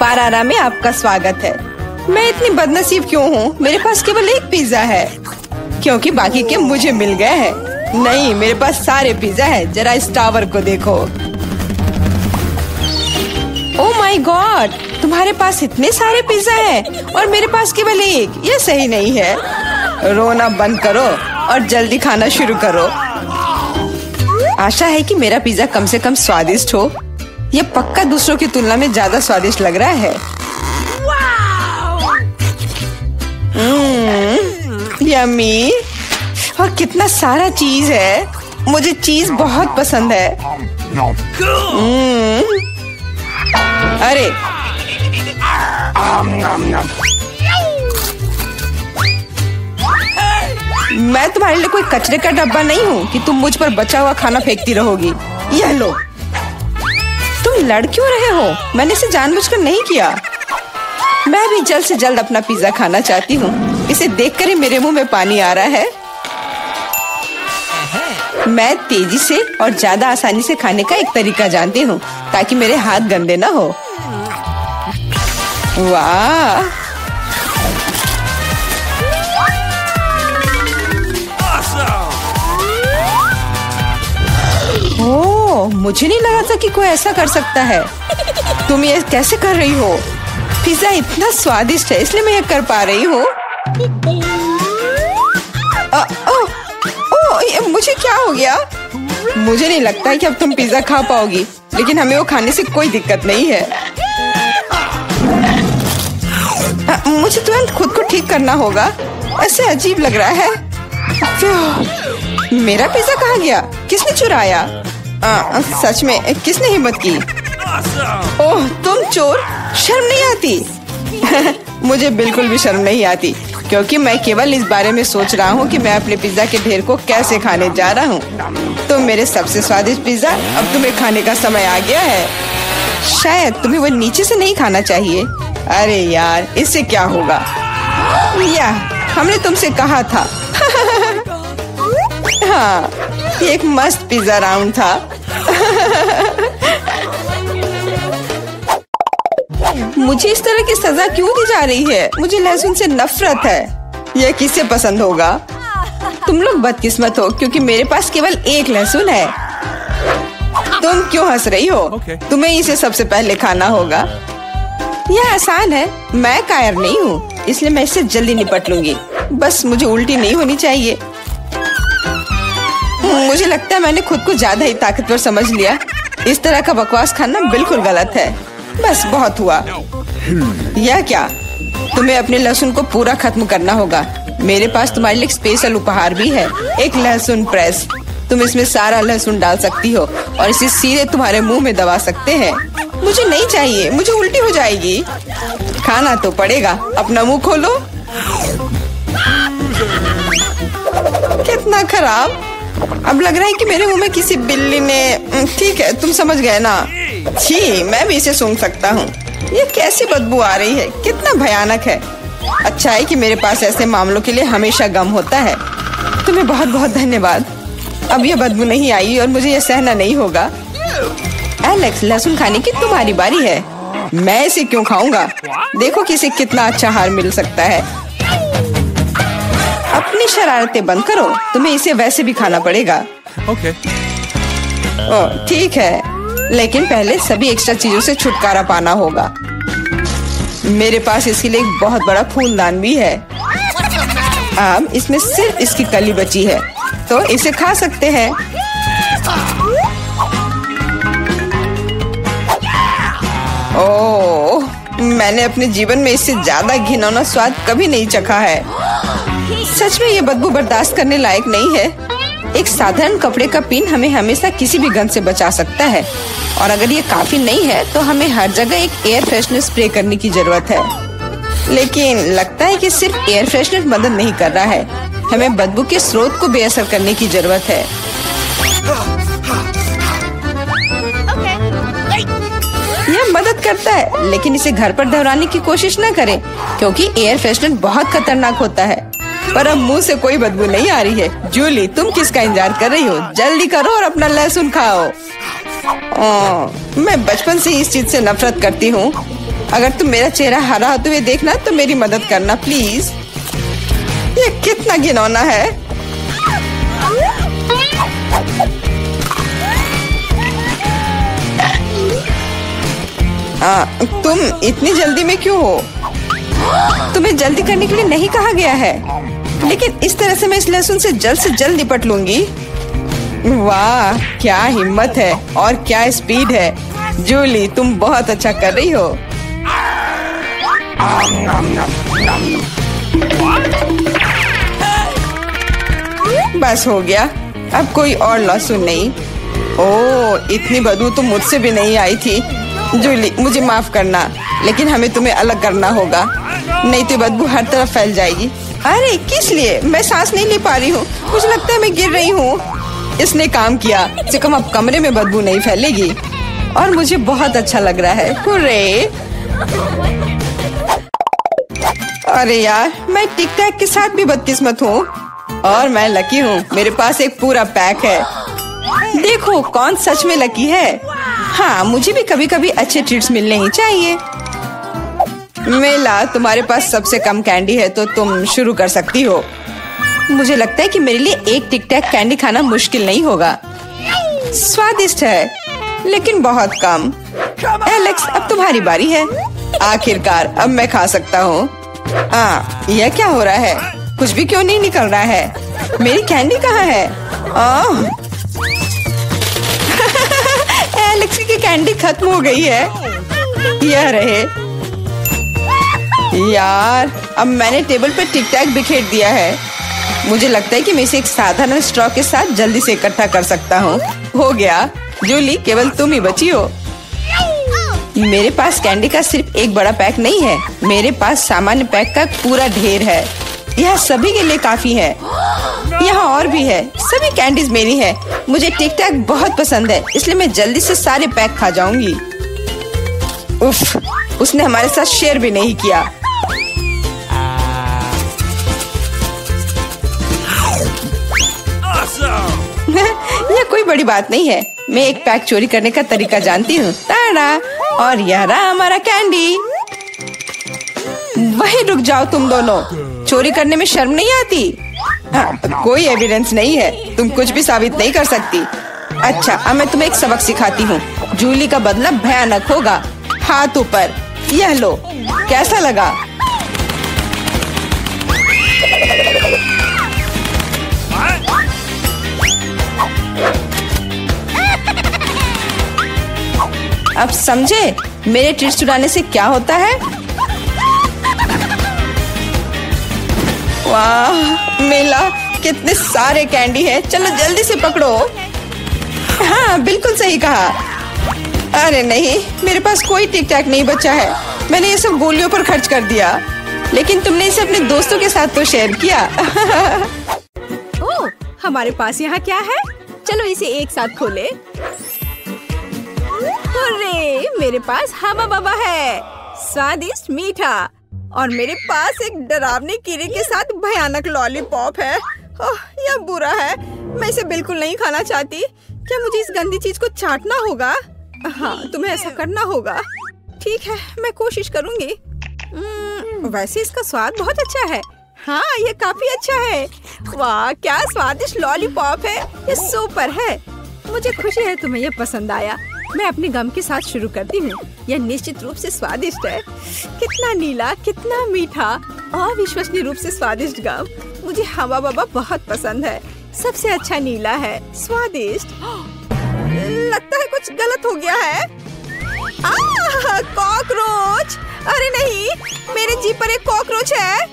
पारारा में आपका स्वागत है। मैं इतनी बदनसीब क्यों हूँ? मेरे पास केवल एक पिज्जा है क्योंकि बाकी के मुझे मिल गए हैं। नहीं, मेरे पास सारे पिज्जा है। जरा इस टावर को देखो। ओह माय गॉड, तुम्हारे पास इतने सारे पिज्जा हैं और मेरे पास केवल एक। ये सही नहीं है। रोना बंद करो और जल्दी खाना शुरू करो। आशा है कि मेरा पिज्जा कम से कम स्वादिष्ट हो। ये पक्का दूसरों की तुलना में ज्यादा स्वादिष्ट लग रहा है। यम्मी। और कितना सारा चीज है। मुझे चीज बहुत पसंद है। अरे मैं तुम्हारे लिए कोई कचरे का डब्बा नहीं हूँ कि तुम मुझ पर बचा हुआ खाना फेंकती रहोगी। यह लो। तुम लड़ क्यों रहे हो? मैंने इसे जानबूझकर नहीं किया। मैं भी जल्द से जल्द अपना पिज्जा खाना चाहती हूँ। इसे देखकर ही मेरे मुंह में पानी आ रहा है। मैं तेजी से और ज्यादा आसानी से खाने का एक तरीका जानती हूँ ताकि मेरे हाथ गंदे ना हो। वाह, ओह, मुझे नहीं लगा था कि कोई ऐसा कर सकता है। तुम ये कैसे कर रही हो? पिज्जा इतना स्वादिष्ट है इसलिए मैं ये कर पा रही हूँ। मुझे क्या हो गया? मुझे नहीं लगता कि अब तुम पिज्जा खा पाओगी, लेकिन हमें वो खाने से कोई दिक्कत नहीं है। मुझे तुरंत खुद को ठीक करना होगा। ऐसे अजीब लग रहा है। मेरा पिज्जा कहाँ गया? किसने चुराया? सच में किसने हिम्मत की? ओह, तुम चोर! शर्म नहीं आती? मुझे बिल्कुल भी शर्म नहीं आती क्योंकि मैं केवल इस बारे में सोच रहा हूँ कि मैं अपने पिज्जा के ढेर को कैसे खाने जा रहा हूँ। तो मेरे सबसे स्वादिष्ट पिज्जा अब तुम्हें खाने का समय आ गया है। शायद तुम्हें वो नीचे से नहीं खाना चाहिए। अरे यार, इससे क्या होगा? या हमने तुमसे कहा था। हाँ, ये एक मस्त पिज्जा राउंड था। मुझे इस तरह की सजा क्यों दी जा रही है? मुझे लहसुन से नफरत है। यह किसे पसंद होगा? तुम लोग बदकिस्मत हो क्योंकि मेरे पास केवल एक लहसुन है। तुम क्यों हंस रही हो? तुम्हें इसे सबसे पहले खाना होगा। यह आसान है। मैं कायर नहीं हूँ इसलिए मैं इससे जल्दी निपट लूंगी। बस मुझे उल्टी नहीं होनी चाहिए। मुझे लगता है मैंने खुद को ज्यादा ही ताकतवर समझ लिया। इस तरह का बकवास खाना बिल्कुल गलत है। बस बहुत हुआ। यह क्या? तुम्हें अपने लहसुन को पूरा खत्म करना होगा। मेरे पास तुम्हारे लिए एक स्पेशल उपहार भी है, एक लहसुन प्रेस। तुम इसमें सारा लहसुन डाल सकती हो और इसे सीधे तुम्हारे मुंह में दबा सकते हैं। मुझे नहीं चाहिए, मुझे उल्टी हो जाएगी। खाना तो पड़ेगा। अपना मुंह खोलो। कितना खराब। अब लग रहा है कि मेरे मुंह में किसी बिल्ली ने। ठीक है, तुम समझ गए ना। छी, मैं भी इसे सूंघ सकता हूँ। ये कैसी बदबू आ रही है? कितना भयानक है। अच्छा है कि मेरे पास ऐसे मामलों के लिए हमेशा गम होता है। तुम्हें बहुत बहुत धन्यवाद। अब ये बदबू नहीं आई और मुझे ये सहना नहीं होगा। एलेक्स, लहसुन खाने की तुम्हारी बारी है। मैं इसे क्यों खाऊंगा? देखो कि इसे कितना अच्छा आहार मिल सकता है। अपनी शरारतें बंद करो। तुम्हें इसे वैसे भी खाना पड़ेगा। ओह, ठीक है, लेकिन पहले सभी एक्स्ट्रा चीजों से छुटकारा पाना होगा। मेरे पास इसके लिए एक बहुत बड़ा फूलदान भी है। अब इसमें सिर्फ इसकी कली बची है, तो इसे खा सकते हैं। ओह, मैंने अपने जीवन में इससे ज्यादा घिनौना स्वाद कभी नहीं चखा है। सच में ये बदबू बर्दाश्त करने लायक नहीं है। एक साधारण कपड़े का पिन हमें हमेशा किसी भी गंध से बचा सकता है, और अगर ये काफी नहीं है तो हमें हर जगह एक एयर फ्रेशनर स्प्रे करने की जरूरत है। लेकिन लगता है कि सिर्फ एयर फ्रेशनर मदद नहीं कर रहा है। हमें बदबू के स्रोत को बेअसर करने की जरूरत है। यह मदद करता है, लेकिन इसे घर पर दोहराने की कोशिश न करें क्योंकि एयर फ्रेशनर बहुत खतरनाक होता है। पर अब मुंह से कोई बदबू नहीं आ रही है। जूली, तुम किसका इंतजार कर रही हो? जल्दी करो और अपना लहसुन खाओ। मैं बचपन से इस चीज से नफरत करती हूँ। अगर तुम मेरा चेहरा हरा होते हुए देखना तो मेरी मदद करना प्लीज। ये कितना घिनौना है। तुम इतनी जल्दी में क्यों हो? तुम्हें जल्दी करने के लिए नहीं कहा गया है, लेकिन इस तरह से मैं इस लहसुन से जल्द निपट लूंगी। वाह, क्या हिम्मत है और क्या स्पीड है। जूली, तुम बहुत अच्छा कर रही हो। बस हो गया, अब कोई और लहसुन नहीं। ओह, इतनी बदबू तो मुझसे भी नहीं आई थी। जूली, मुझे माफ करना, लेकिन हमें तुम्हें अलग करना होगा, नहीं तो बदबू हर तरफ फैल जाएगी। अरे किस लिए? मैं सांस नहीं ले पा रही हूँ, मुझे लगता है मैं गिर रही हूँ। इसने काम किया, से कम अब कमरे में बदबू नहीं फैलेगी और मुझे बहुत अच्छा लग रहा है। हुर्रे! अरे यार, मैं टिक टैक के साथ भी बदकिस्मत हूँ और मैं लकी हूँ, मेरे पास एक पूरा पैक है। देखो कौन सच में लकी है। हाँ, मुझे भी कभी कभी अच्छे ट्रीट्स मिलने ही चाहिए। मेला, तुम्हारे पास सबसे कम कैंडी है तो तुम शुरू कर सकती हो। मुझे लगता है कि मेरे लिए एक टिक टैक कैंडी खाना मुश्किल नहीं होगा। स्वादिष्ट है, लेकिन बहुत कम। एलेक्स, अब तुम्हारी बारी है। आखिरकार अब मैं खा सकता हूँ। यह क्या हो रहा है? कुछ भी क्यों नहीं निकल रहा है? मेरी कैंडी कहाँ है? एलेक्स की कैंडी खत्म हो गई है। यह रहे। यार, अब मैंने टेबल पर टिक टैक बिखेर दिया है। मुझे लगता है कि मैं इसे एक साधारण स्ट्रॉ के साथ जल्दी से इकट्ठा कर सकता हूँ। हो गया। जूली, केवल तुम ही बची हो। मेरे पास कैंडी का सिर्फ एक बड़ा पैक नहीं है, मेरे पास सामान्य पैक का पूरा ढेर है। यह सभी के लिए काफी है। यहाँ और भी है। सभी कैंडीज मेरी है। मुझे टिक टैक बहुत पसंद है, इसलिए मैं जल्दी से सारे पैक खा जाऊंगी। उफ, उसने हमारे साथ शेयर भी नहीं किया। यह कोई बड़ी बात नहीं है। मैं एक पैक चोरी करने का तरीका जानती हूँ। ताड़ा! और यह रहा हमारा कैंडी। वहीं रुक जाओ तुम दोनों। चोरी करने में शर्म नहीं आती? कोई एविडेंस नहीं है, तुम कुछ भी साबित नहीं कर सकती। अच्छा, अब मैं तुम्हें एक सबक सिखाती हूँ। जूली का बदला भयानक होगा। हाथ ऊपर। यह लो, कैसा लगा? अब समझे मेरे ट्रीट्स चुराने से क्या होता है? वाह मेला, कितने सारे कैंडी है। चलो जल्दी से पकड़ो। हाँ, बिल्कुल सही कहा। अरे नहीं, मेरे पास कोई टिक टैक नहीं बचा है। मैंने ये सब गोलियों पर खर्च कर दिया। लेकिन तुमने इसे अपने दोस्तों के साथ तो शेयर किया। ओह, हमारे पास यहाँ क्या है? चलो इसे एक साथ खोले। अरे, मेरे पास हवा बाबा है, स्वादिष्ट मीठा। और मेरे पास एक डरावने कीड़े के साथ भयानक लॉलीपॉप है। यह बुरा है, मैं इसे बिल्कुल नहीं खाना चाहती। क्या मुझे इस गंदी चीज को चाटना होगा? हाँ, तुम्हें ऐसा करना होगा। ठीक है, मैं कोशिश करूंगी। वैसे इसका स्वाद बहुत अच्छा है। हाँ, ये काफी अच्छा है। वाह, क्या स्वादिष्ट लॉलीपॉप है। ये सुपर है। मुझे खुशी है तुम्हें ये पसंद आया। मैं अपने गम के साथ शुरू करती हूँ। यह निश्चित रूप से स्वादिष्ट है। कितना नीला, कितना मीठा, अविश्वसनीय रूप से स्वादिष्ट गम। मुझे हवा बाबा बहुत पसंद है। सबसे अच्छा नीला है, स्वादिष्ट। लगता है कुछ गलत हो गया है। कॉकरोच! अरे नहीं, मेरे जीभ पर एक कॉकरोच है।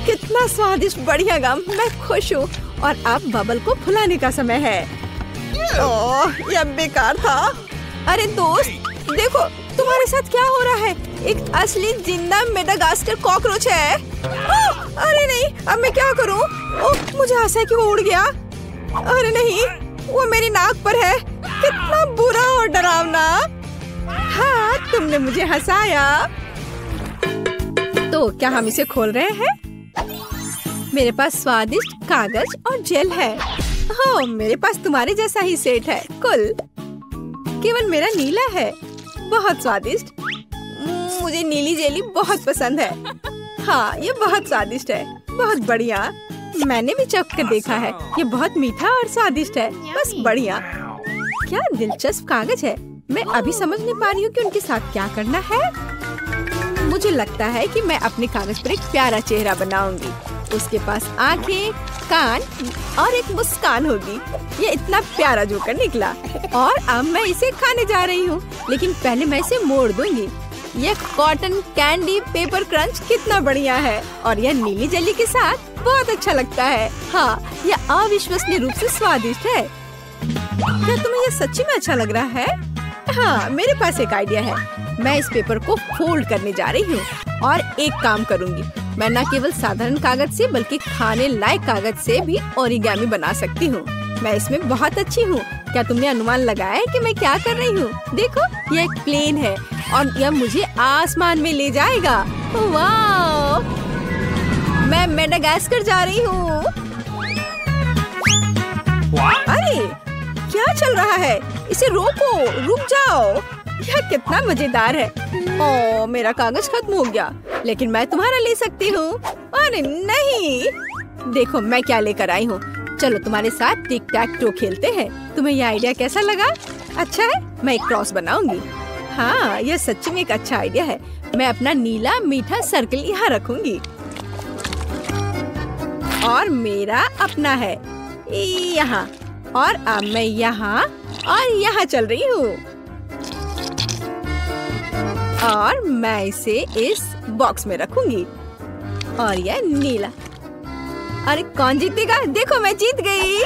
कितना स्वादिष्ट, बढ़िया गम। मैं खुश हूँ। और अब बबल को फुलाने का समय है। ओह, यह बेकार था। अरे दोस्त, देखो तुम्हारे साथ क्या हो रहा है। एक असली जिंदा मेडागास्कर कॉकरोच है। अरे नहीं, अब मैं क्या करूं? ओह, मुझे आशा है कि वो उड़ गया। अरे नहीं, वो मेरी नाक पर है। कितना बुरा और डरावना। हाँ, तुमने मुझे हंसाया। तो क्या हम इसे खोल रहे हैं? मेरे पास स्वादिष्ट कागज और जेल है। हाँ, मेरे पास तुम्हारे जैसा ही सेट है। कुल केवल मेरा नीला है। बहुत स्वादिष्ट। मुझे नीली जेली बहुत पसंद है। हाँ, ये बहुत स्वादिष्ट है, बहुत बढ़िया। मैंने भी चख कर देखा है, ये बहुत मीठा और स्वादिष्ट है, बस बढ़िया। क्या दिलचस्प कागज है। मैं अभी समझ नहीं पा रही हूँ कि उनके साथ क्या करना है। मुझे लगता है कि मैं अपने कागज पर एक प्यारा चेहरा बनाऊंगी। उसके पास आंखें, कान और एक मुस्कान होगी। ये इतना प्यारा जोकर निकला और अब मैं इसे खाने जा रही हूँ, लेकिन पहले मैं इसे मोड़ दूंगी। ये कॉटन कैंडी पेपर क्रंच कितना बढ़िया है और यह नीली जेली के साथ बहुत अच्छा लगता है। हाँ, यह अविश्वसनीय रूप से स्वादिष्ट है। क्या तुम्हें यह सच्ची में अच्छा लग रहा है? हाँ, मेरे पास एक आइडिया है। मैं इस पेपर को फोल्ड करने जा रही हूँ और एक काम करूँगी। मैं न केवल साधारण कागज से बल्कि खाने लायक कागज से भी ओरिगामी बना सकती हूँ। मैं इसमें बहुत अच्छी हूँ। क्या तुमने अनुमान लगाया है कि मैं क्या कर रही हूँ? देखो, यह एक प्लेन है और यह मुझे आसमान में ले जाएगा। वाह! मैं मेडागास्कर जा रही हूँ। अरे, क्या चल रहा है? इसे रोको, रुक जाओ। यह कितना मजेदार है। ओह, मेरा कागज खत्म हो गया, लेकिन मैं तुम्हारा ले सकती हूँ। अरे नहीं, देखो मैं क्या लेकर आई हूँ। चलो तुम्हारे साथ टिक टैक टो खेलते हैं। तुम्हें यह आइडिया कैसा लगा? अच्छा है, मैं एक क्रॉस बनाऊंगी। हाँ, यह सच्ची में एक अच्छा आइडिया है। मैं अपना नीला मीठा सर्कल यहाँ रखूंगी और मेरा अपना है यहाँ, और अब मैं यहाँ और यहाँ चल रही हूँ और मैं इसे इस बॉक्स में रखूंगी और यह नीला। अरे कौन जीतेगा? देखो, मैं जीत गई।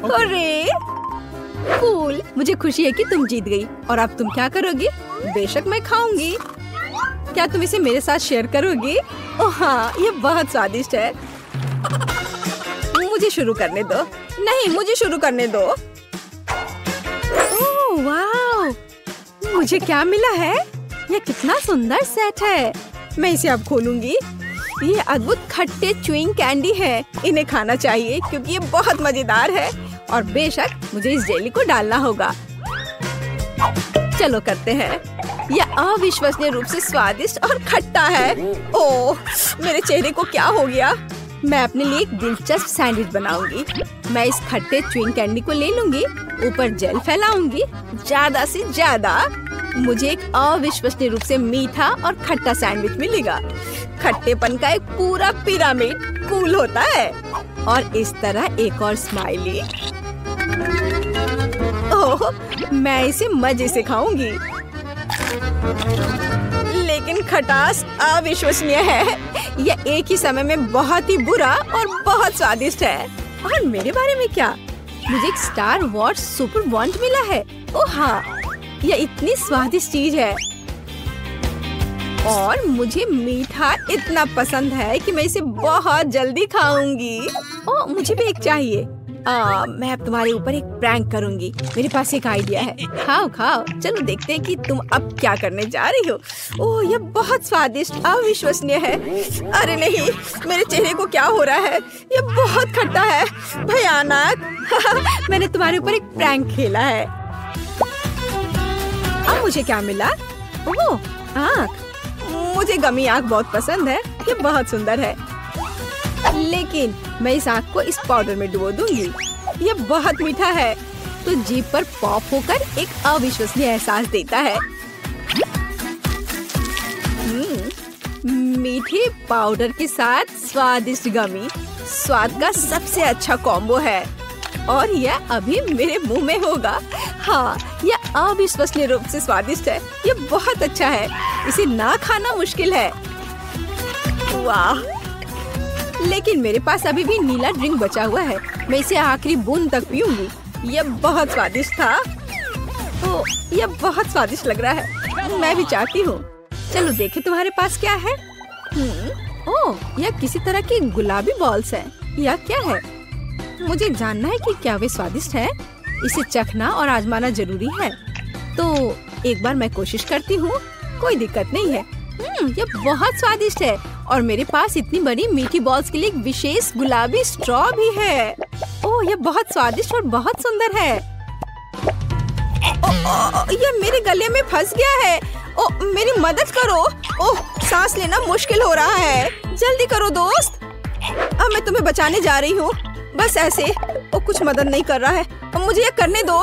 अरे कूल, मुझे खुशी है कि तुम जीत गई। और अब तुम क्या करोगी? बेशक मैं खाऊंगी। क्या तुम इसे मेरे साथ शेयर करोगी? ओह हाँ, ये बहुत स्वादिष्ट है। मुझे शुरू करने दो। नहीं, मुझे शुरू करने दो। ओह वाह, मुझे क्या मिला है? यह कितना सुंदर सेट है। मैं इसे अब खोलूंगी। ये अद्भुत खट्टे च्युइंग कैंडी है। इन्हें खाना चाहिए क्योंकि ये बहुत मजेदार है और बेशक मुझे इस जेली को डालना होगा। चलो करते हैं। यह अविश्वसनीय रूप से स्वादिष्ट और खट्टा है। ओह, मेरे चेहरे को क्या हो गया? मैं अपने लिए एक दिलचस्प सैंडविच बनाऊंगी। मैं इस खट्टे च्युइंग कैंडी को ले लूंगी, ऊपर जेल फैलाऊंगी ज्यादा से ज्यादा। मुझे एक अविश्वसनीय रूप से मीठा और खट्टा सैंडविच मिलेगा। खट्टेपन का एक पूरा पिरामिड कूल होता है। और इस तरह एक और स्माइली। ओह, मैं इसे मजे से खाऊंगी, लेकिन खटास अविश्वसनीय है। यह एक ही समय में बहुत ही बुरा और बहुत स्वादिष्ट है। और मेरे बारे में क्या? मुझे एक स्टार वॉर्स सुपर बॉन्ड मिला है। ओह हाँ, यह इतनी स्वादिष्ट चीज है और मुझे मीठा इतना पसंद है कि मैं इसे बहुत जल्दी खाऊंगी। ओह, मुझे भी एक चाहिए। मैं अब तुम्हारे ऊपर एक प्रैंक करूंगी। मेरे पास एक आइडिया है। खाओ खाओ, चलो देखते हैं कि तुम अब क्या करने जा रही हो। ओह, यह बहुत स्वादिष्ट अविश्वसनीय है। अरे नहीं, मेरे चेहरे को क्या हो रहा है? यह बहुत खट्टा है, भयानक। मैंने तुम्हारे ऊपर एक प्रैंक खेला है। अब मुझे क्या मिला? ओह, आँख। मुझे गमी आँख बहुत पसंद है। ये बहुत सुंदर है, लेकिन मैं इस आँख को इस पाउडर में डुबो दूंगी। ये बहुत मीठा है, तो जीभ पर पॉप होकर एक अविश्वसनीय एहसास देता है। मीठे पाउडर के साथ स्वादिष्ट गमी स्वाद का सबसे अच्छा कॉम्बो है और यह अभी मेरे मुंह में होगा। हाँ, यह अविश्वसनीय रूप से स्वादिष्ट है। यह बहुत अच्छा है, इसे ना खाना मुश्किल है। वाह, लेकिन मेरे पास अभी भी नीला ड्रिंक बचा हुआ है। मैं इसे आखिरी बूंद तक पीऊंगी। यह बहुत स्वादिष्ट था। ओह, यह बहुत स्वादिष्ट लग रहा है। मैं भी चाहती हूँ। चलो देखें तुम्हारे पास क्या है। ओह, यह किसी तरह की गुलाबी बॉल्स है। यह क्या है? मुझे जानना है कि क्या वे स्वादिष्ट है। इसे चखना और आजमाना जरूरी है। तो एक बार मैं कोशिश करती हूँ। कोई दिक्कत नहीं है। यह बहुत स्वादिष्ट है और मेरे पास इतनी बड़ी मीठी बॉल्स के लिए एक विशेष गुलाबी स्ट्रॉ भी है। ओह, यह बहुत स्वादिष्ट और बहुत सुंदर है। यह मेरे गले में फंस गया है। ओ मेरी मदद करो। ओह सांस लेना मुश्किल हो रहा है, जल्दी करो दोस्त। अब मैं तुम्हें बचाने जा रही हूँ, बस ऐसे। ओ कुछ मदद नहीं कर रहा है, अब मुझे ये करने दो।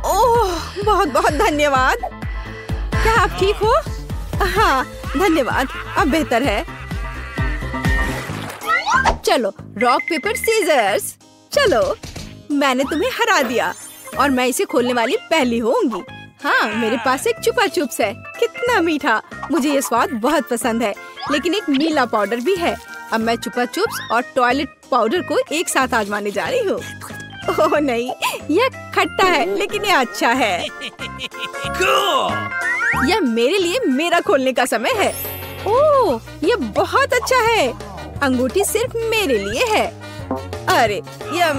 ओह बहुत बहुत धन्यवाद। क्या आप ठीक हो? हाँ धन्यवाद, अब बेहतर है। चलो रॉक पेपर सीजर्स। चलो मैंने तुम्हें हरा दिया और मैं इसे खोलने वाली पहली होंगी। हाँ मेरे पास एक चुपा चुप्स है, कितना मीठा। मुझे ये स्वाद बहुत पसंद है, लेकिन एक नीला पाउडर भी है। अब मैं चुपा चुप्स और टॉयलेट पाउडर को एक साथ आजमाने जा रही हूँ। ओह नहीं, यह खट्टा है लेकिन यह अच्छा है। यह मेरे लिए मेरा खोलने का समय है। ओह यह बहुत अच्छा है। अंगूठी सिर्फ मेरे लिए है। अरे यह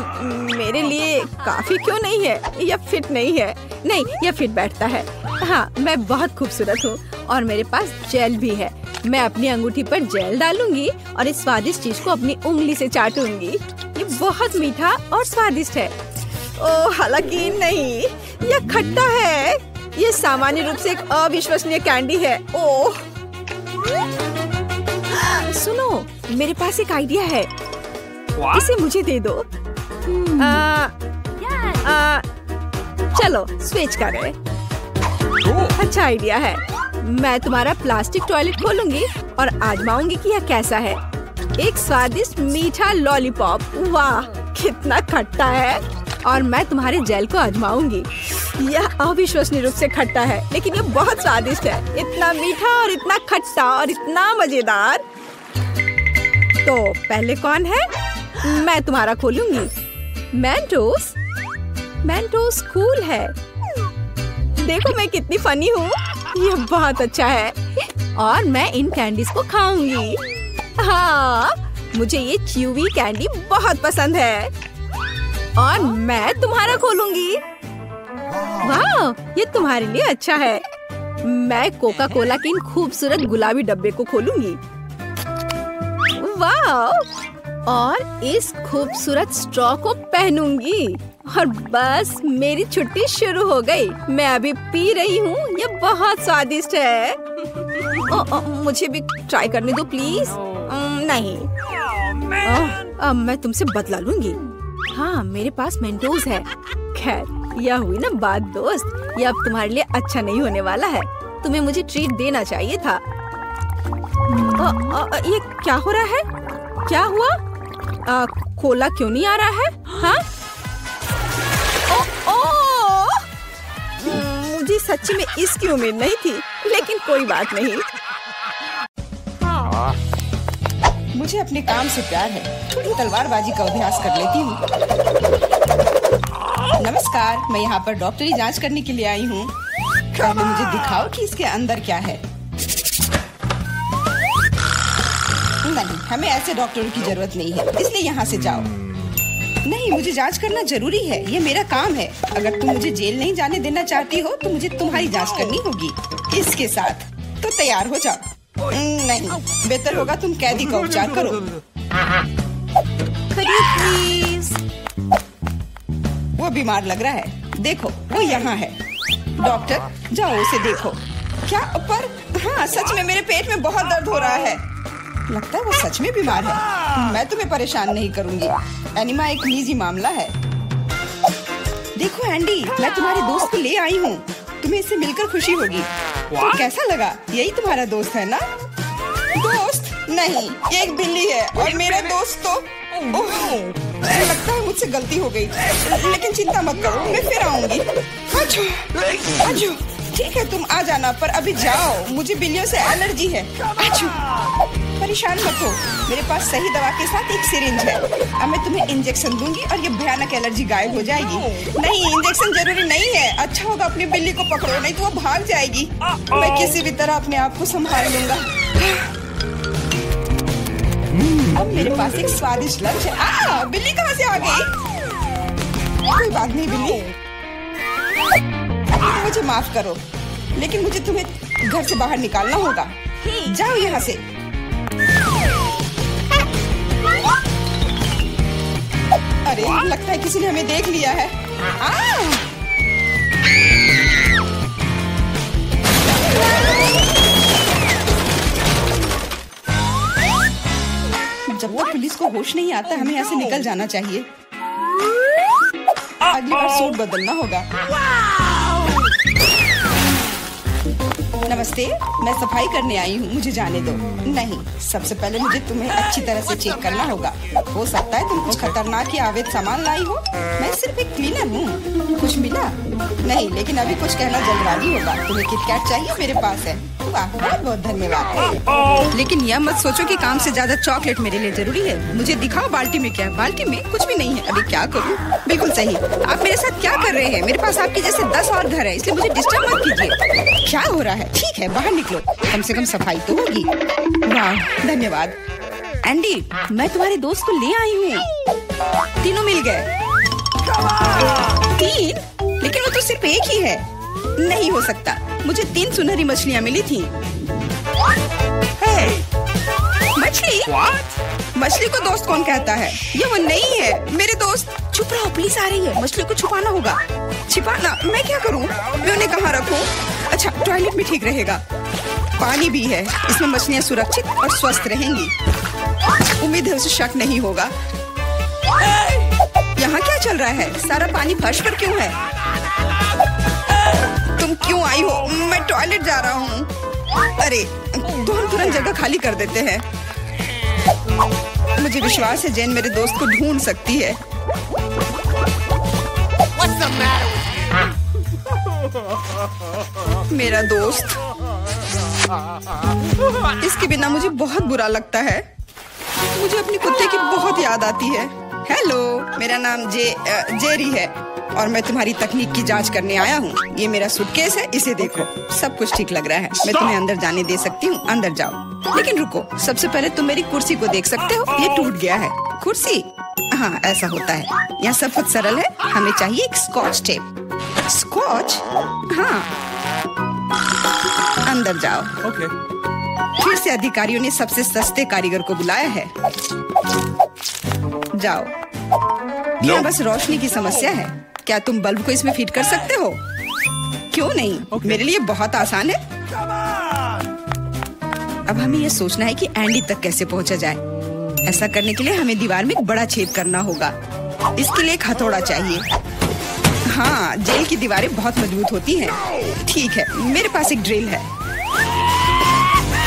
मेरे लिए काफी क्यों नहीं है? यह फिट नहीं है। नहीं यह फिट बैठता है। हाँ मैं बहुत खूबसूरत हूँ और मेरे पास जेल भी है। मैं अपनी अंगूठी पर जेल डालूंगी और इस स्वादिष्ट चीज को अपनी उंगली से चाटूंगी। ये बहुत मीठा और स्वादिष्ट है। ओह हालांकि नहीं, यह खट्टा है। यह सामान्य रूप से एक अविश्वसनीय कैंडी है। ओह सुनो, मेरे पास एक आइडिया है। इसे मुझे दे दो। चलो स्विच करें। अच्छा आइडिया है। मैं तुम्हारा प्लास्टिक टॉयलेट खोलूंगी और आजमाऊंगी कि यह कैसा है। एक स्वादिष्ट मीठा लॉलीपॉप। वाह कितना खट्टा है। और मैं तुम्हारे जेल को आजमाऊंगी। यह अविश्वसनीय रूप से खट्टा है, लेकिन यह बहुत स्वादिष्ट है। इतना मीठा और इतना खट्टा और इतना मजेदार। तो पहले कौन है? मैं तुम्हारा खोलूंगी। मेंटोस। मेंटोस कूल है। देखो मैं कितनी फनी हूँ। यह बहुत अच्छा है और मैं इन कैंडीज को खाऊंगी। हाँ मुझे ये च्यूवी कैंडी बहुत पसंद है। और मैं तुम्हारा खोलूंगी। वाह ये तुम्हारे लिए अच्छा है। मैं कोका कोला के इन खूबसूरत गुलाबी डब्बे को खोलूंगी। वाह और इस खूबसूरत स्ट्रॉ को पहनूंगी और बस मेरी छुट्टी शुरू हो गई। मैं अभी पी रही हूँ, ये बहुत स्वादिष्ट है। मुझे भी ट्राई करने दो प्लीज। नहीं अब मैं तुमसे बदला लूंगी। हाँ मेरे पास मेंटोस है। खैर यह हुई ना बात दोस्त, यह अब तुम्हारे लिए अच्छा नहीं होने वाला है। तुम्हें मुझे ट्रीट देना चाहिए था। ये क्या हो रहा है? क्या हुआ? कोला क्यों नहीं आ रहा है? हाँ मुझे सच्ची में इसकी उम्मीद नहीं थी, लेकिन कोई बात नहीं। मुझे अपने काम से प्यार है। थोड़ी तलवारबाजी का अभ्यास कर लेती हूँ। नमस्कार, मैं यहाँ पर डॉक्टरी जांच करने के लिए आई हूँ। पहले मुझे दिखाओ कि इसके अंदर क्या है। नहीं, हमें ऐसे डॉक्टरों की जरूरत नहीं है, इसलिए यहाँ से जाओ। नहीं, मुझे जांच करना जरूरी है, ये मेरा काम है। अगर तुम मुझे जेल नहीं जाने देना चाहती हो तो मुझे तुम्हारी जांच करनी होगी इसके साथ। तो तैयार हो जाओ। नहीं, बेहतर होगा तुम कैदी का उपचार करो। प्लीज। वो बीमार लग रहा है, देखो वो यहाँ है। डॉक्टर जाओ उसे देखो। क्या? पर हाँ सच में मेरे पेट में बहुत दर्द हो रहा है। लगता है वो सच में बीमार है। मैं तुम्हें परेशान नहीं करूंगी। एनिमा एक निजी मामला है। देखो एंडी, मैं तुम्हारे दोस्त को ले आई हूँ। तुम्हें इससे मिलकर खुशी होगी। तो कैसा लगा? यही तुम्हारा दोस्त है ना? दोस्त नहीं, ये एक बिल्ली है और मेरा दोस्त तो लगता है मुझसे गलती हो गई। लेकिन चिंता मत करो, मैं फिर आऊंगी। आजू, ठीक है तुम आ जाना, पर अभी जाओ, मुझे बिल्लियों से एलर्जी है। आजू, परेशान मत हो, मेरे पास सही दवा के साथ एक सिरिंज है। अब मैं तुम्हें इंजेक्शन दूंगी और ये भयानक एलर्जी गायब हो जाएगी। नहीं, इंजेक्शन जरूरी नहीं है। अच्छा होगा अपनी बिल्ली को पकड़ो, नहीं तो वो भाग जाएगी। मैं किसी भी तरह अपने आप को संभाल लूंगा। अब मेरे पास एक स्वादिष्ट लंच है। बिल्ली कहाँ से आ गई? कोई बात नहीं बिल्ली, मुझे माफ करो, लेकिन मुझे तुम्हें घर से बाहर निकालना होगा। जाओ यहाँ से। अरे लगता है किसी ने हमें देख लिया है। जब तक पुलिस को होश नहीं आता हमें यहाँ से निकल जाना चाहिए। अगली बार सूट बदलना होगा। नमस्ते, मैं सफाई करने आई हूँ, मुझे जाने दो। नहीं, सबसे पहले मुझे तुम्हें अच्छी तरह से चेक करना होगा। हो सकता है तुम कुछ खतरनाक या अवैध सामान लाई हो। मैं सिर्फ एक क्लीनर हूँ। कुछ मिला? नहीं, लेकिन अभी कुछ कहना जल्दबाजी होगा। तुम्हें किटकैट चाहिए? मेरे पास है। वाह, बहुत बहुत धन्यवाद। लेकिन यह मत सोचो कि काम से ज्यादा चॉकलेट मेरे लिए जरूरी है। मुझे दिखाओ बाल्टी में क्या है। बाल्टी में कुछ भी नहीं है। अभी क्या करूँ? बिल्कुल सही। आप मेरे साथ क्या कर रहे हैं? मेरे पास आपके जैसे 10 और घर है, इसलिए मुझे डिस्टर्ब मत कीजिए। क्या हो रहा है? ठीक है, बाहर निकलो, कम से कम सफाई तो होगी। वाह, धन्यवाद। एंडी, मैं तुम्हारे दोस्त को ले आई हूँ। तीनों मिल गए। 3? लेकिन वो तो सिर्फ एक ही है। नहीं हो सकता, मुझे 3 सुनहरी मछलियाँ मिली थी। मछली? मछली को दोस्त कौन कहता है? ये वो नहीं है मेरे दोस्त। चुप रहो, पुलिस आ रही है। मछली को छुपाना होगा। छिपाना? मैं क्या करूँ? मैं उन्हें कहाँ रखूँ? अच्छा, टॉयलेट में ठीक रहेगा। पानी भी है, इसमें मछलियाँ सुरक्षित और स्वस्थ रहेंगी। उम्मीद है उसे शक नहीं होगा। यहाँ क्या चल रहा है? सारा पानी फर्श पर क्यों है? तुम क्यों आई हो? मैं टॉयलेट जा रहा हूँ। अरे, तो हम तुरंत जगह खाली कर देते हैं। मुझे विश्वास है जेन मेरे दोस्त को ढूंढ सकती है। मेरा दोस्त, इसके बिना मुझे बहुत बुरा लगता है। मुझे अपने कुत्ते की बहुत याद आती है। हेलो, मेरा नाम जेरी है और मैं तुम्हारी तकनीक की जांच करने आया हूँ। ये मेरा सूटकेस है, इसे देखो, सब कुछ ठीक लग रहा है। मैं तुम्हें अंदर जाने दे सकती हूँ, अंदर जाओ। लेकिन रुको, सबसे पहले तुम मेरी कुर्सी को देख सकते हो, ये टूट गया है। कुर्सी? हाँ, ऐसा होता है। यहाँ सब कुछ सरल है, हमें चाहिए एक स्कॉच टेप। स्कॉच? हाँ, अंदर जाओ। Okay. फिर से अधिकारियों ने सबसे सस्ते कारीगर को बुलाया है। जाओ। यहाँ बस रोशनी की समस्या है। क्या तुम बल्ब को इसमें फिट कर सकते हो? क्यों नहीं? मेरे लिए बहुत आसान है। अब हमें यह सोचना है कि एंडी तक कैसे पहुंचा जाए। ऐसा करने के लिए हमें दीवार में एक बड़ा छेद करना होगा। इसके लिए एक हथौड़ा चाहिए। हाँ, जेल की दीवारें बहुत मजबूत होती हैं। ठीक है, मेरे पास एक ड्रिल है।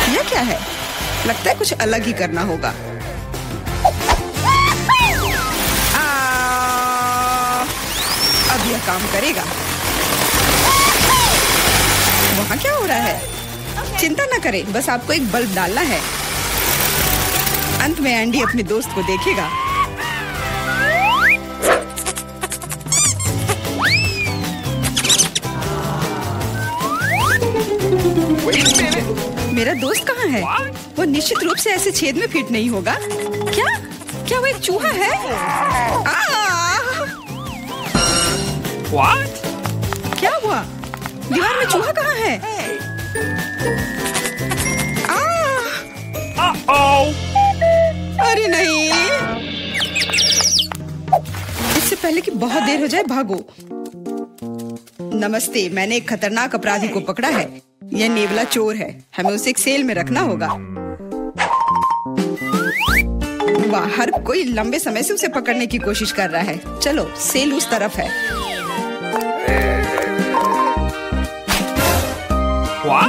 यह क्या है? लगता है कुछ अलग ही करना होगा। अब यह काम करेगा। वहाँ क्या हो रहा है? चिंता न करें, बस आपको एक बल्ब डालना है। अंत में एंडी अपने दोस्त को देखेगा। मेरा दोस्त कहाँ है? वो निश्चित रूप से ऐसे छेद में फिट नहीं होगा। क्या वो एक चूहा है? What? क्या हुआ? दीवार में चूहा कहाँ है? अरे नहीं! इससे पहले कि बहुत देर हो जाए, भागो। नमस्ते, मैंने एक खतरनाक अपराधी को पकड़ा है। यह नेवला चोर है। हमें उसे एक सेल में रखना होगा। वाह, हर कोई लंबे समय से उसे पकड़ने की कोशिश कर रहा है। चलो, सेल उस तरफ है।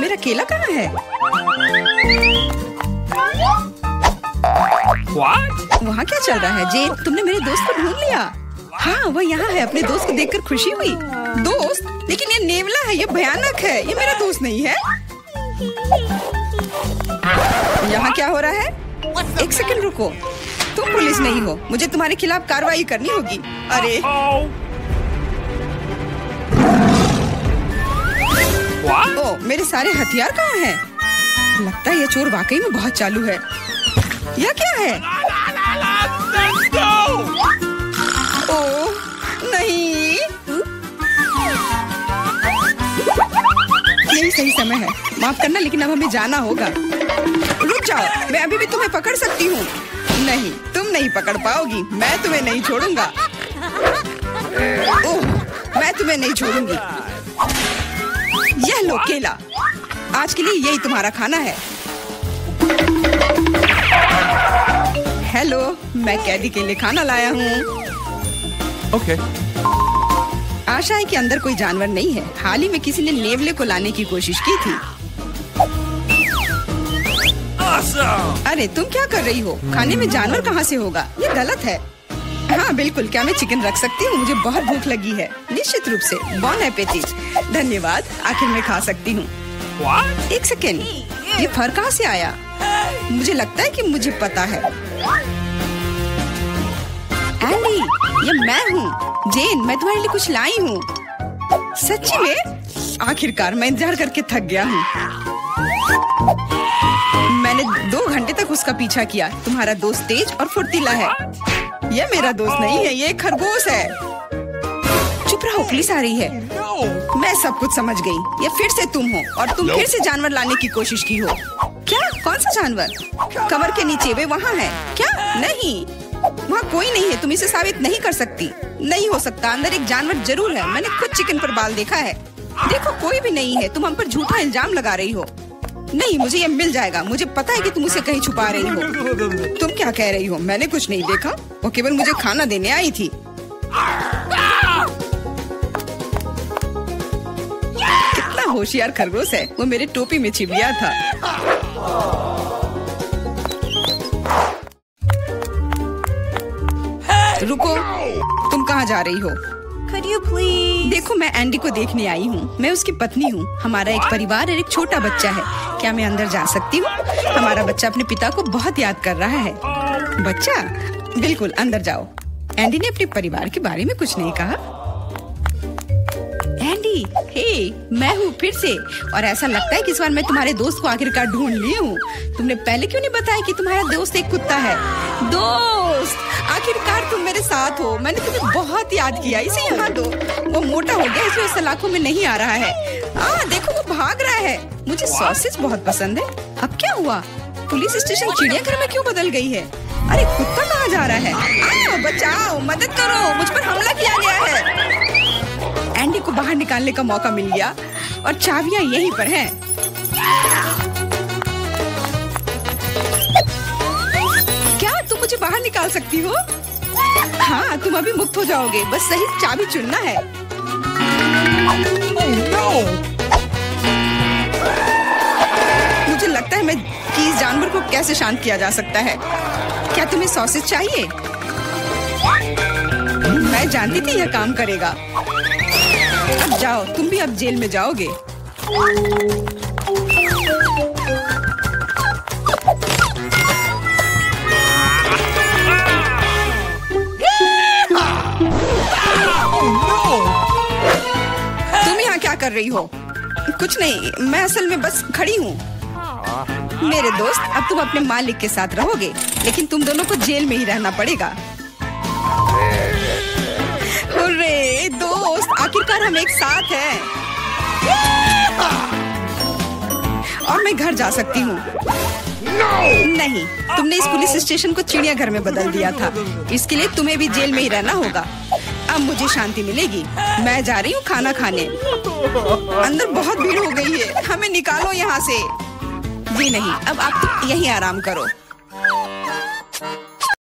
मेरा केला कहाँ है? वहाँ क्या चल रहा है? जेन, तुमने मेरे दोस्त को ढूंढ लिया? हाँ, वह यहाँ है। अपने दोस्त को देखकर खुशी हुई। दोस्त? लेकिन ये नेवला है, ये भयानक है। ये मेरा दोस्त नहीं है। यहाँ क्या हो रहा है? एक सेकंड रुको, तुम पुलिस नहीं हो। मुझे तुम्हारे खिलाफ कार्रवाई करनी होगी। अरे ओ, मेरे सारे हथियार कहाँ हैं? लगता है ये चोर वाकई में बहुत चालू है। यह क्या है? ओह नहीं, यही सही समय है। माफ करना, लेकिन अब हमें जाना होगा। रुक जाओ, मैं अभी भी तुम्हें पकड़ सकती हूँ। नहीं, तुम नहीं पकड़ पाओगी। मैं तुम्हें नहीं छोड़ूंगा। ओह, मैं तुम्हें नहीं छोड़ूंगी। यह लो केला। आज के लिए यही तुम्हारा खाना है। हेलो, मैं कैदी के लिए खाना लाया हूँ। Okay. आशा है कि अंदर कोई जानवर नहीं है। हाल ही में किसी ने नेवले को लाने की कोशिश की थी। अरे तुम क्या कर रही हो? खाने में जानवर कहाँ से होगा? ये गलत है। हाँ बिल्कुल, क्या मैं चिकन रख सकती हूँ? मुझे बहुत भूख लगी है। निश्चित रूप से। बॉन एपेटिट। धन्यवाद, आखिर मैं खा सकती हूँ। एक सेकेंड, ये फर कहाँ से आया? मुझे लगता है कि मुझे पता है। एंडी, ये मैं हूँ। जेन, मैं तुम्हारे लिए कुछ लाई हूँ। सच्ची में? आखिरकार मैं इंतजार करके थक गया हूँ। मैंने 2 घंटे तक उसका पीछा किया। तुम्हारा दोस्त तेज और फुर्तीला है। यह मेरा दोस्त नहीं है, ये एक खरगोश है। चुप रहो, पुलिस आ रही है। मैं सब कुछ समझ गई। ये फिर से तुम हो और तुम फिर से जानवर लाने की कोशिश की हो। क्या? कौन सा जानवर? कमर के नीचे वे वहाँ है। क्या? नहीं, वहाँ कोई नहीं है। तुम इसे साबित नहीं कर सकती। नहीं हो सकता, अंदर एक जानवर जरूर है। मैंने खुद चिकन पर बाल देखा है। देखो, कोई भी नहीं है। तुम हम पर झूठा इल्जाम लगा रही हो। नहीं, मुझे ये मिल जाएगा। मुझे पता है कि तुम उसे कहीं छुपा रही हो। तुम क्या कह रही हो? मैंने कुछ नहीं देखा। वो केवल मुझे खाना देने आई थी। कितना होशियार खरगोश है। वो मेरे टोपी में छिप गया था। रुको, तुम कहाँ जा रही हो? Could you please? देखो, मैं एंडी को देखने आई हूँ। मैं उसकी पत्नी हूँ। हमारा एक परिवार और एक छोटा बच्चा है। क्या मैं अंदर जा सकती हूँ? हमारा बच्चा अपने पिता को बहुत याद कर रहा है। बच्चा? बिल्कुल, अंदर जाओ। एंडी ने अपने परिवार के बारे में कुछ नहीं कहा। एंडी, हे, मैं हूँ फिर से। और ऐसा लगता है कि इस बार मैं तुम्हारे दोस्त को आखिरकार ढूंढ ली हूँ। तुमने पहले क्यों नहीं बताया कि तुम्हारा दोस्त एक कुत्ता है? दोस्त, आखिरकार तुम मेरे साथ हो। मैंने तुम्हें बहुत याद किया। इसे यहाँ दो। वो मोटा हो गया, इसलिए सलाखों में नहीं आ रहा है। देखो, वो भाग रहा है। मुझे सॉसेज बहुत पसंद है। अब क्या हुआ? पुलिस स्टेशन चिड़ियाघर में क्यों बदल गई है? अरे कुत्ता कहाँ जा रहा है? बचाओ, मदद करो, मुझ पर हमला किया गया है। एंडी को बाहर निकालने का मौका मिल गया और चाबियां यहीं पर हैं। क्या तुम मुझे बाहर निकाल सकती हो? हाँ, तुम अभी मुक्त हो जाओगे। बस सही चाबी चुनना है। मुझे लगता है कि इस जानवर को कैसे शांत किया जा सकता है। क्या तुम्हें सॉसेज चाहिए? मैं जानती थी यह काम करेगा। अब जाओ, तुम भी अब जेल में जाओगे। तुम यहाँ क्या कर रही हो? कुछ नहीं, मैं असल में बस खड़ी हूँ। मेरे दोस्त, अब तुम अपने मालिक के साथ रहोगे, लेकिन तुम दोनों को जेल में ही रहना पड़ेगा। हुर्रे दोस्त, आखिरकार हम एक साथ हैं। और मैं घर जा सकती हूँ। नहीं, तुमने इस पुलिस स्टेशन को चिड़ियाघर में बदल दिया था। इसके लिए तुम्हें भी जेल में ही रहना होगा। अब मुझे शांति मिलेगी। मैं जा रही हूँ खाना खाने। अंदर बहुत भीड़ हो गई है। हमें निकालो यहाँ से। जी नहीं, अब आप तो यहीं आराम करो।